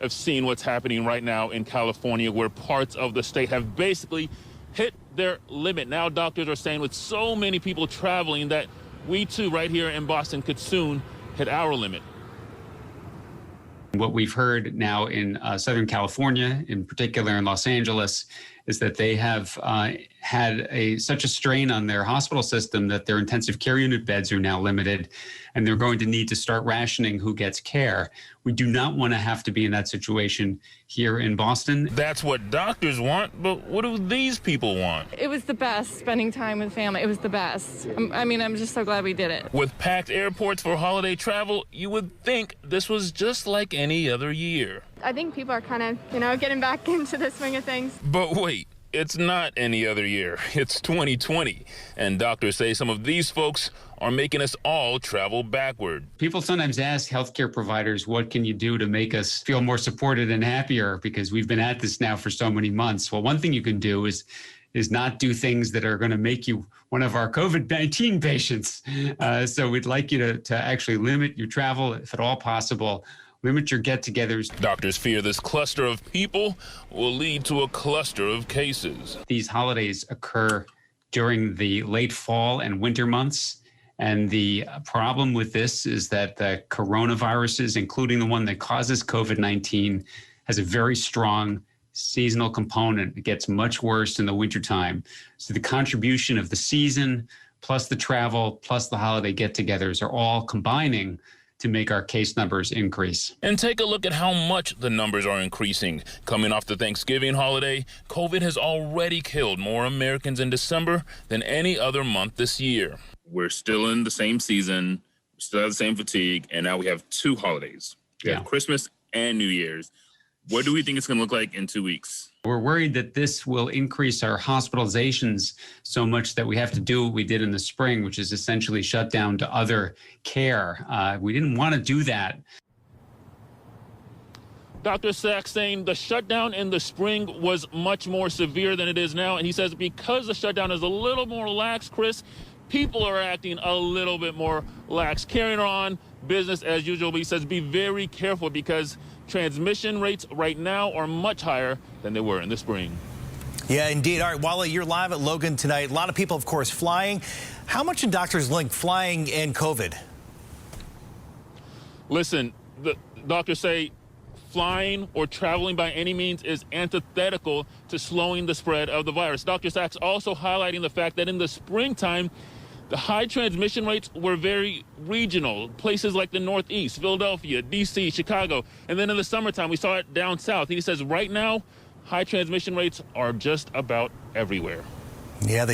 I've seen what's happening right now in California, where parts of the state have basically hit their limit. Now doctors are saying with so many people traveling that we too right here in Boston could soon hit our limit. What we've heard now in Southern California, in particular in Los Angeles, is that they have had such a strain on their hospital system that their intensive care unit beds are now limited, and they're going to need to start rationing who gets care. We do not want to have to be in that situation here in Boston. That's what doctors want, but what do these people want? It was the best, spending time with family. It was the best. I'm just so glad we did it. With packed airports for holiday travel, you would think this was just like any other year. I think people are kind of, getting back into the swing of things. But wait, it's not any other year. It's 2020. And doctors say some of these folks are making us all travel backward. People sometimes ask healthcare providers, what can you do to make us feel more supported and happier? Because we've been at this now for so many months. Well, one thing you can do is not do things that are going to make you one of our COVID-19 patients. So we'd like you to actually limit your travel, if at all possible. Limit your get-togethers. Doctors fear this cluster of people will lead to a cluster of cases. These holidays occur during the late fall and winter months. And the problem with this is that the coronaviruses, including the one that causes COVID-19, has a very strong seasonal component. It gets much worse in the wintertime. So the contribution of the season, plus the travel, plus the holiday get-togethers are all combining to make our case numbers increase. And take a look at how much the numbers are increasing. Coming off the Thanksgiving holiday, COVID has already killed more Americans in December than any other month this year. We're still in the same season, still have the same fatigue, and now we have two holidays. We have Christmas and New Year's. What do we think it's going to look like in 2 weeks? We're worried that this will increase our hospitalizations so much that we have to do what we did in the spring, which is essentially shut down to other care. We didn't want to do that. Dr. Sax saying the shutdown in the spring was much more severe than it is now. And he says because the shutdown is a little more lax, Chris, people are acting a little bit more lax, carrying on business as usual. But he says be very careful because transmission rates right now are much higher than they were in the spring. Yeah, indeed. All right, Wale, you're live at Logan tonight. A lot of people, of course, flying. How much do doctors link flying and COVID? Listen, the doctors say flying or traveling by any means is antithetical to slowing the spread of the virus. Dr. Sax also highlighting the fact that in the springtime, the high transmission rates were very regional, places like the Northeast, Philadelphia, D.C., Chicago. And then in the summertime, we saw it down south. He says right now, high transmission rates are just about everywhere. Yeah,